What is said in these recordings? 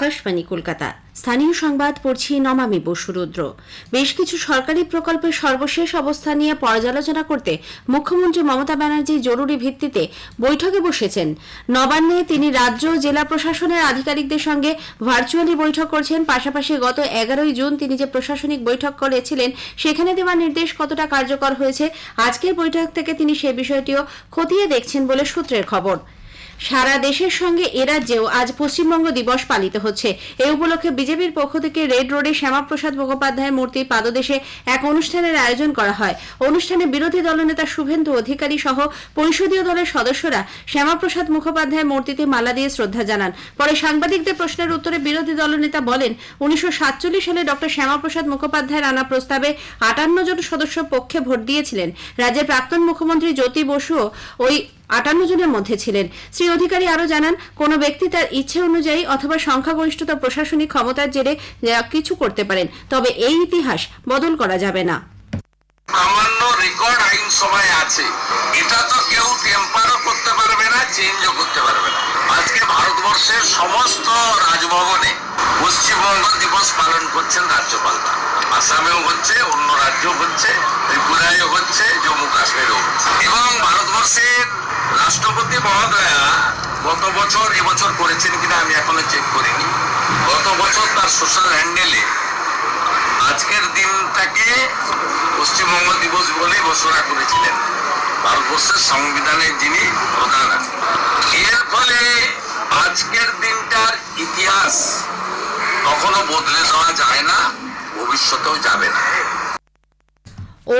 আকাশবাণী কলকাতা। স্থানীয় সংবাদ পড়ছি নমামি বসুরুদ্র। বেশ কিছু সরকারি প্রকল্পের সর্বশেষ অবস্থা নিয়ে পর্যালোচনা করতে মুখ্যমন্ত্রী মমতা ব্যানার্জি জরুরি ভিত্তিতে বৈঠকে বসেছেন। নবান্নে তিনি রাজ্য ও জেলা প্রশাসনের আধিকারিকদের সঙ্গে ভার্চুয়ালি বৈঠক করছেন। পাশাপাশি গত 11 জুন তিনি যে প্রশাসনিক বৈঠক করেছিলেন সেখানে দেওয়া নির্দেশ কতটা কার্যকর হয়েছে, আজকের বৈঠক থেকে তিনি সে বিষয়টিও খতিয়ে দেখছেন বলে সূত্রের খবর। সারা দেশের সঙ্গে এ রাজ্যেও আজ পশ্চিমবঙ্গ দিবস পালিত হচ্ছে। এই উপলক্ষে বিজেপির পক্ষ থেকে রেড রোডে শ্যামাপ্রসাদ মুখোপাধ্যায়ের মূর্তির পাদদেশে এক অনুষ্ঠানের আয়োজন করা হয়। অনুষ্ঠানে বিরোধী দলনেতা শুভেন্দু অধিকারী সহ পরিষদীয় দলের সদস্যরা শ্যামাপ্রসাদ মুখোপাধ্যায়ের মূর্তিতে মালা দিয়ে শ্রদ্ধা জানান। পরে সাংবাদিকদের প্রশ্নের উত্তরে বিরোধী দলনেতা বলেন, 1947 সালে ডক্টর শ্যামাপ্রসাদ মুখোপাধ্যায়ের আনা প্রস্তাবে 58 জন সদস্য পক্ষে ভোট দিয়েছিলেন। রাজ্যের প্রাক্তন মুখ্যমন্ত্রী জ্যোতি বসুও ওই 58 জনের মধ্যে ছিলেন। শ্রী অধিকারী আরো জানান, কোন ব্যক্তি তার ইচ্ছে অনুযায়ী অথবা সংখ্যাগরিষ্ঠতা প্রশাসনিক ক্ষমতার জেরে কিছু করতে পারেন, তবে এই ইতিহাস বদল করা যাবে না। সামান্য রেকর্ড আইন সভায় আছে, এটা তো কেউ টেম্পারও করতে পারবে না, চেঞ্জও করতে পারবে না। আজকে ভারতবর্ষের সমস্ত রাজভবনে পশ্চিমবঙ্গ দিবস পালন করছেন রাজ্যপালরা। আসামেও হচ্ছে, অন্য রাজ্যও হচ্ছে, ত্রিপুরায়ও হচ্ছে, জম্মু কাশ্মীরেও হচ্ছে। এবং ভারতবর্ষের রাষ্ট্রপতি মহোদয়া গত বছর, এবছর করেছেন কিনা আমি এখনো চেক করিনি, গত বছর তার সোশ্যাল হ্যান্ডেলে আজকের দিনটাকে পশ্চিমবঙ্গ দিবস বলে ঘোষণা করেছিলেন, ভারতবর্ষের সংবিধানের যিনি প্রধান। এর ফলে আজকের দিনটার ইতিহাস কখনো বদলে দেওয়া যায় না, ভবিষ্যতেও যাবে না।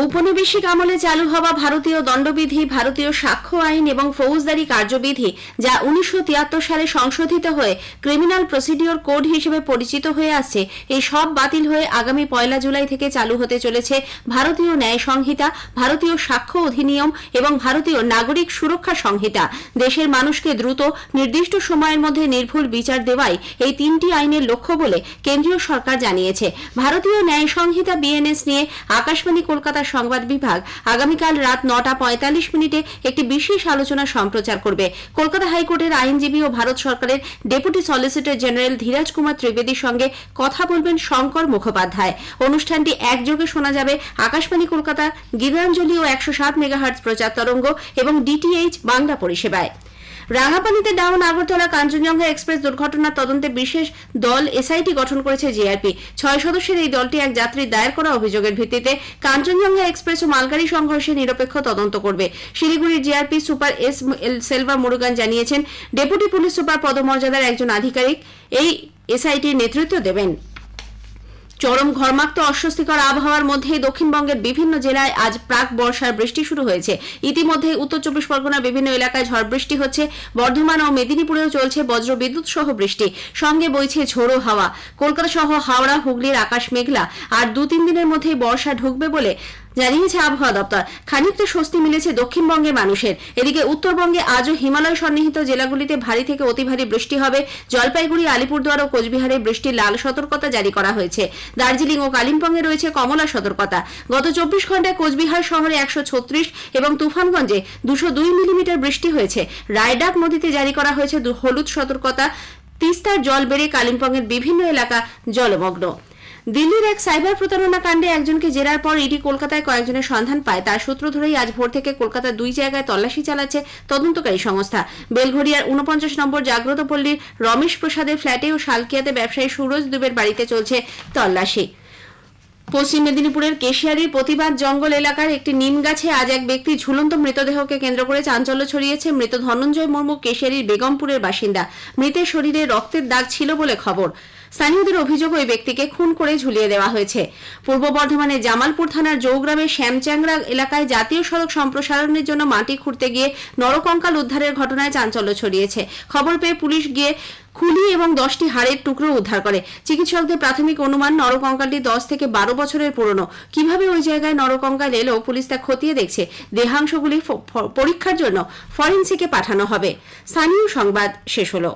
ঔপনিবেশিক আমলে চালু হওয়া ভারতীয় দণ্ডবিধি, ভারতীয় সাক্ষ্য আইন এবং ফৌজদারি কার্যবিধি, যা 1973 সালে সংশোধিত হয়ে ক্রিমিনাল প্রসিডিওর কোড হিসেবে পরিচিত হয়ে আসছে, এই সব বাতিল হয়ে আগামী 1 জুলাই থেকে চালু হতে চলেছে ভারতীয় ন্যায় সংহিতা, ভারতীয় সাক্ষ্য অধিনিয়ম এবং ভারতীয় নাগরিক সুরক্ষা সংহিতা। দেশের মানুষকে দ্রুত নির্দিষ্ট সময়ের মধ্যে নির্ভুল বিচার দেওয়াই এই 3টি আইনের লক্ষ্য বলে কেন্দ্রীয় সরকার জানিয়েছে। ভারতীয় ন্যায় সংহিতা বিএনএস নিয়ে আকাশবাণী কলকাতা সংবাদ বিভাগ আগামীকাল রাত 9:45 একটি বিশেষ আলোচনা সম্প্রচার করবে। কলকাতা হাইকোর্টের আইনজীবী ও ভারত সরকারের deputy solicitor general Dhiraj Kumar ত্রিবেদীর সঙ্গে কথা বলবেন শঙ্কর মুখোপাধ্যায়। অনুষ্ঠানটি একযোগে শোনা যাবে আকাশবাণী কলকাতা, গীতাঞ্জলি ও 107 মেগাহার্টজ প্রচার তরঙ্গ এবং ডিটিএইচ বাংলা পরিষেবায়। রাঙাপানিতে ডাউন আগরতলা কাঞ্চনজঙ্ঘা এক্সপ্রেস দুর্ঘটনার তদন্তে বিশেষ দল এসআইটি গঠন করেছে জিআরপি। 6 সদস্যের এই দলটি এক যাত্রীর দায়ের করা অভিযোগের ভিত্তিতে কাঞ্চনজঙ্ঘা এক্সপ্রেস ও মালগাড়ি সংঘর্ষে নিরপেক্ষ তদন্ত করবে। শিলিগুড়ির GRP super S selva Murugan জানিয়েছেন, ডেপুটি পুলিশ সুপার পদমর্যাদার একজন আধিকারিক এই এসআইটির নেতৃত্ব দেবেন। চরম ঘর্মাক্ত অস্বস্তিকর আবহাওয়ার মধ্যে দক্ষিণবঙ্গের বিভিন্ন জেলায় আজ প্রাক বর্ষার বৃষ্টি শুরু হয়েছে। ইতিমধ্যে উত্তর 24 পরগনার বিভিন্ন এলাকায় ঝড় বৃষ্টি হচ্ছে। বর্ধমান ও মেদিনীপুরেও চলছে বজ্র বিদ্যুৎ সহ বৃষ্টি, সঙ্গে বইছে ঝোড়ো হাওয়া। কলকাতা সহ হাওড়া, হুগলির আকাশ মেঘলা, আর 2-3 দিনের মধ্যেই বর্ষা ঢুকবে বলে জানিয়েছে আবহাওয়া দপ্তর। খানিকটা স্বস্তি মিলেছে দক্ষিণবঙ্গের মানুষের। এদিকে উত্তরবঙ্গে আজও হিমালয় সন্নিহিত জেলাগুলিতে ভারী থেকে অতি ভারী বৃষ্টি হবে। জলপাইগুড়ি, আলিপুরদুয়ার ও কোচবিহারে বৃষ্টির লাল সতর্কতা জারি করা হয়েছে। দার্জিলিং ও কালিম্পংয়ে রয়েছে কমলা সতর্কতা। গত 24 ঘন্টায় কোচবিহার শহরে 136 এবং তুফানগঞ্জে 202 মিলিমিটার বৃষ্টি হয়েছে। রায়ডাক নদীতে জারি করা হয়েছে হলুদ সতর্কতা। তিস্তার জল বেড়ে কালিম্পংয়ের বিভিন্ন এলাকা জলমগ্ন। দিল্লির এক সাইবার প্রতারণা কাণ্ডে একজনকে জেরার পর ইডি কলকাতায় কয়েকজনের সন্ধান পায়। তার সূত্র ধরেই আজ ভোর থেকে কলকাতার 2 জায়গায় তল্লাশি চালাচ্ছে তদন্তকারী সংস্থা। বেলঘড়িয়ার 49 নম্বর জাগ্রত পল্লীর রমেশ প্রসাদের ফ্ল্যাটে ও শালকিয়াতে ব্যবসায়ী সুরজ দুবের বাড়িতে চলছে তল্লাশি। পশ্চিম মেদিনীপুরের কেশিয়ারির প্রতিবাদ জঙ্গল এলাকার একটি নিম গাছে আজ এক ব্যক্তি ঝুলন্ত মৃতদেহকে কেন্দ্র করে চাঞ্চল্য ছড়িয়েছে। মৃত ধনঞ্জয় মুর্মু কেশিয়ারির বেগমপুরের বাসিন্দা। মৃতের শরীরে রক্তের দাগ ছিল বলে খবর। স্থানীয়দের অভিযোগ, ওই ব্যক্তিকে খুন করে ঝুলিয়ে দেওয়া হয়েছে। পূর্ব বর্ধমানের জামালপুর থানার জৌগ্রামের শ্যামচ্যাংরা এলাকায় জাতীয় সড়ক সম্প্রসারণের জন্য মাটি খুঁড়তে গিয়ে নরকঙ্কাল উদ্ধারের ঘটনায় চাঞ্চল্য ছড়িয়েছে। খবর পেয়ে পুলিশ গিয়ে খুলি এবং 10টি হাড়ের টুকরো উদ্ধার করে। চিকিৎসকদের প্রাথমিক অনুমান, নরকঙ্কালটি 10 থেকে 12 বছরের পুরনো। কিভাবে ওই জায়গায় নরকঙ্কাল এলো পুলিশ তা খতিয়ে দেখছে। দেহাংশগুলি পরীক্ষার জন্য ফরেনসিকে পাঠানো হবে। স্থানীয় সংবাদ শেষ হলো।